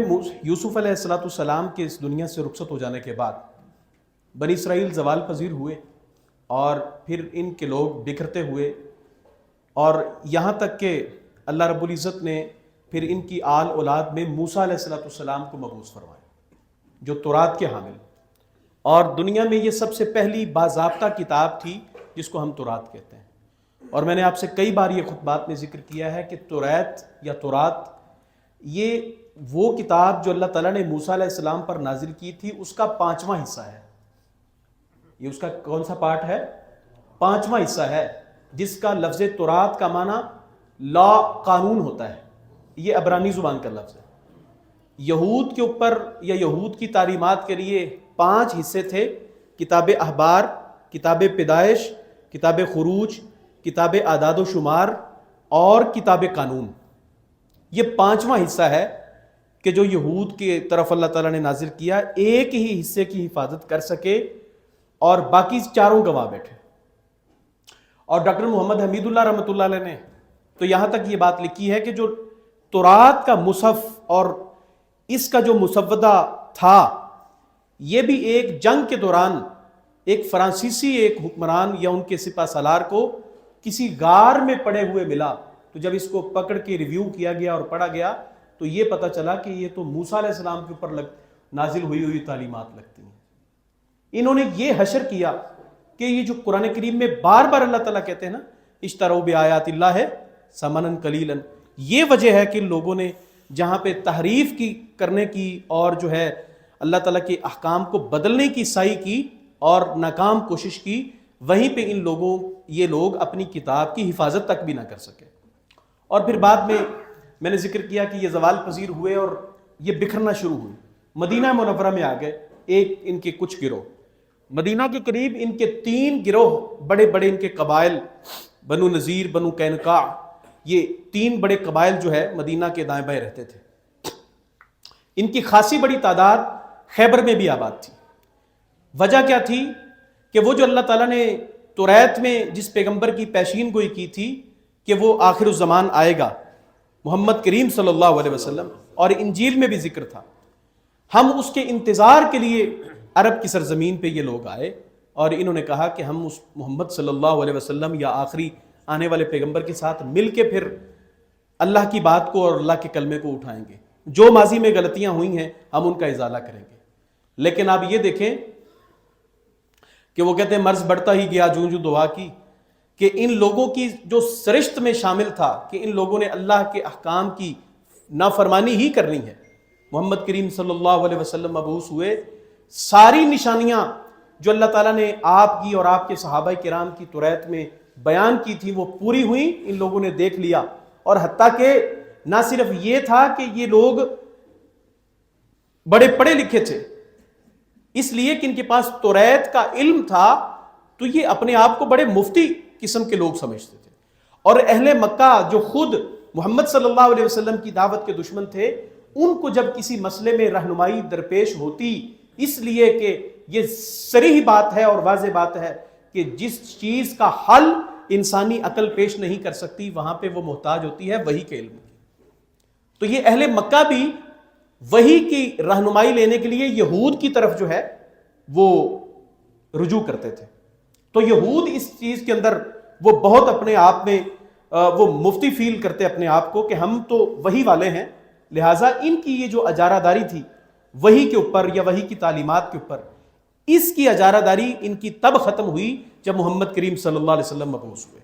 یوسف علیہ السلام کے اس دنیا سے رخصت ہو جانے کے بعد بنی اسرائیل زوال پذیر ہوئے اور پھر ان کے لوگ بکھرتے ہوئے، اور یہاں تک کہ اللہ رب العزت نے پھر ان کی آل اولاد میں موسیٰ علیہ السلام کو مبعوث فرمایا جو تورات کے حامل، اور دنیا میں یہ سب سے پہلی باضابطہ کتاب تھی جس کو ہم تورات کہتے ہیں۔ اور میں نے آپ سے کئی بار یہ خطبات میں ذکر کیا ہے کہ توریت یا تورات یہ وہ کتاب جو اللہ تعالیٰ نے موسیٰ علیہ السلام پر نازل کی تھی اس کا 5واں حصہ ہے۔ یہ اس کا کون سا پارٹ ہے؟ 5واں حصہ ہے، جس کا لفظ تورات کا معنی لا، قانون ہوتا ہے۔ یہ عبرانی زبان کا لفظ ہے۔ یہود کے اوپر یا یہود کی تعلیمات کے لیے 5 حصے تھے: کتاب احبار، کتاب پیدائش، کتاب خروج، کتاب اعداد و شمار اور کتاب قانون۔ یہ 5واں حصہ ہے کہ جو یہود کی طرف اللہ تعالیٰ نے نازل کیا، ایک ہی حصے کی حفاظت کر سکے اور باقی 4 گواہ بیٹھے۔ اور ڈاکٹر محمد حمید اللہ رحمۃ اللہ علیہ نے تو یہاں تک یہ بات لکھی ہے کہ جو تورات کا مصحف اور اس کا جو مسودہ تھا، یہ بھی ایک جنگ کے دوران ایک فرانسیسی ایک حکمران یا ان کے سپہ سالار کو کسی غار میں پڑے ہوئے ملا، تو جب اس کو پکڑ کے ریویو کیا گیا اور پڑھا گیا تو یہ پتہ چلا کہ یہ تو موسیٰ علیہ السلام کے اوپر نازل ہوئی تعلیمات لگتی ہیں۔ انہوں نے یہ حشر کیا کہ یہ جو قرآن کریم میں بار بار اللہ تعالیٰ کہتے ہیں نا اشتروا بآیات اللہ ثمنا قلیلا، یہ وجہ ہے کہ ان لوگوں نے جہاں پہ تحریف کرنے کی اور جو ہے اللہ تعالیٰ کے احکام کو بدلنے کی سعی کی اور ناکام کوشش کی، وہیں پہ یہ لوگ اپنی کتاب کی حفاظت تک بھی نہ کر سکے۔ اور پھر بعد میں نے ذکر کیا کہ یہ زوال پذیر ہوئے اور یہ بکھرنا شروع ہوئی، مدینہ منورہ میں آ گئے ان کے کچھ گروہ۔ مدینہ کے قریب ان کے 3 گروہ، بڑے بڑے ان کے قبائل، بنو نذیر، بنو قینقاع، یہ 3 بڑے قبائل جو ہے مدینہ کے دائیں بائیں رہتے تھے۔ ان کی خاصی بڑی تعداد خیبر میں بھی آباد تھی۔ وجہ کیا تھی کہ وہ جو اللہ تعالیٰ نے توریت میں جس پیغمبر کی پیشین گوئی کی تھی کہ وہ آخر الزمان آئے گا، محمد کریم صلی اللہ علیہ وسلم، اور انجیل میں بھی ذکر تھا، ہم اس کے انتظار کے لیے عرب کی سرزمین پہ یہ لوگ آئے اور انہوں نے کہا کہ ہم اس محمد صلی اللہ علیہ وسلم یا آخری آنے والے پیغمبر کے ساتھ مل کے پھر اللہ کی بات کو اور اللہ کے کلمے کو اٹھائیں گے، جو ماضی میں غلطیاں ہوئی ہیں ہم ان کا ازالہ کریں گے۔ لیکن آپ یہ دیکھیں کہ وہ کہتے ہیں مرض بڑھتا ہی گیا جوں جوں دعا کی، کہ ان لوگوں کی جو سرشت میں شامل تھا کہ ان لوگوں نے اللہ کے احکام کی نافرمانی ہی کرنی ہے۔ محمد کریم صلی اللہ علیہ وسلم مبعوث ہوئے، ساری نشانیاں جو اللہ تعالیٰ نے آپ کی اور آپ کے صحابہ کرام کی توریت میں بیان کی تھی وہ پوری ہوئی، ان لوگوں نے دیکھ لیا۔ اور حتیٰ کہ نہ صرف یہ تھا کہ یہ لوگ بڑے پڑھے لکھے تھے، اس لیے کہ ان کے پاس توریت کا علم تھا، تو یہ اپنے آپ کو بڑے مفتی قسم کے لوگ سمجھتے تھے۔ اور اہل مکہ جو خود محمد صلی اللہ علیہ وسلم کی دعوت کے دشمن تھے، ان کو جب کسی مسئلے میں رہنمائی درپیش ہوتی، اس لیے کہ یہ صریح بات ہے اور واضح بات ہے کہ جس چیز کا حل انسانی عقل پیش نہیں کر سکتی وہاں پہ وہ محتاج ہوتی ہے وحی کے علم کی۔ تو یہ اہل مکہ بھی وحی کی رہنمائی لینے کے لیے یہود کی طرف جو ہے وہ رجوع کرتے تھے۔ تو یہود اس چیز کے اندر وہ بہت اپنے آپ میں وہ مفتی فیل کرتے اپنے آپ کو کہ ہم تو وحی والے ہیں، لہٰذا ان کی یہ جو اجارہ داری تھی وحی کے اوپر یا وحی کی تعلیمات کے اوپر، اس کی اجارہ داری ان کی تب ختم ہوئی جب محمد کریم صلی اللہ علیہ وسلم مبعوث ہوئے۔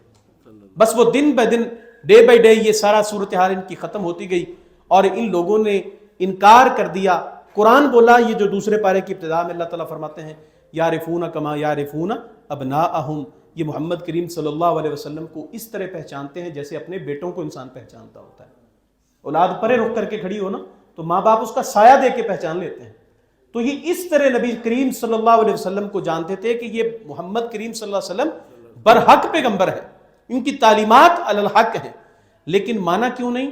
بس وہ دن بہ دن، ڈے بائی ڈے یہ سارا صورتحال ان کی ختم ہوتی گئی اور ان لوگوں نے انکار کر دیا۔ قرآن بولا، یہ جو دوسرے پارے کی ابتدا میں اللہ تعالیٰ فرماتے ہیں یعرفون کما یعرفون ابناءہم، یہ محمد کریم صلی اللہ علیہ وسلم کو اس طرح پہچانتے ہیں جیسے اپنے بیٹوں کو انسان پہچانتا ہوتا ہے۔ اولاد پرے رخ کر کے کھڑی ہو نا تو ماں باپ اس کا سایہ دے کے پہچان لیتے ہیں۔ تو یہ اس طرح نبی کریم صلی اللہ علیہ وسلم کو جانتے تھے کہ یہ محمد کریم صلی اللہ علیہ وسلم برحق پیغمبر ہے، ان کی تعلیمات علی الحق ہیں۔ لیکن مانا کیوں نہیں؟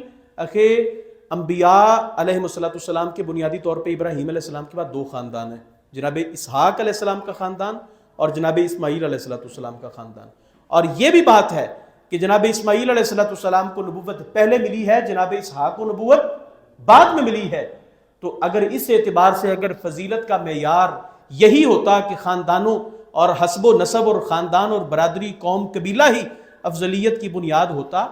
انبیاء علیہ السلام کے بنیادی طور پہ ابراہیم علیہ السلام کے بعد 2 خاندان ہیں، جناب اسحاق علیہ السلام کا خاندان اور جناب اسماعیل علیہ السلام کا خاندان۔ اور یہ بھی بات ہے کہ جناب اسماعیل علیہ السلام کو نبوت پہلے ملی ہے، جناب اسحاق کو نبوت بعد میں ملی ہے۔ تو اگر اس اعتبار سے اگر فضیلت کا معیار یہی ہوتا کہ خاندانوں اور حسب و نسب اور خاندان اور برادری قوم قبیلہ ہی افضلیت کی بنیاد ہوتا،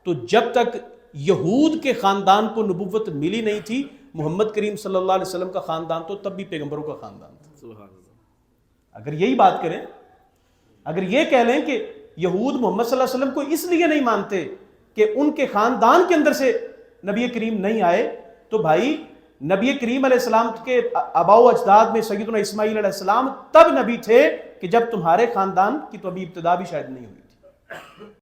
تو جب تک یہود کے خاندان کو نبوت ملی نہیں تھی، محمد کریم صلی اللہ علیہ وسلم کا خاندان تو تب بھی پیغمبروں کا خاندان تھا۔ سبحان اللہ۔ اگر یہی بات کریں، اگر یہ کہہ لیں کہ یہود محمد صلی اللہ علیہ وسلم کو اس لیے نہیں مانتے کہ ان کے خاندان کے اندر سے نبی کریم نہیں آئے، تو بھائی نبی کریم علیہ السلام کے آباء و اجداد میں سیدنا اسماعیل علیہ السلام تب نبی تھے کہ جب تمہارے خاندان کی تو ابھی ابتدا بھی شاید نہیں ہوئی تھی۔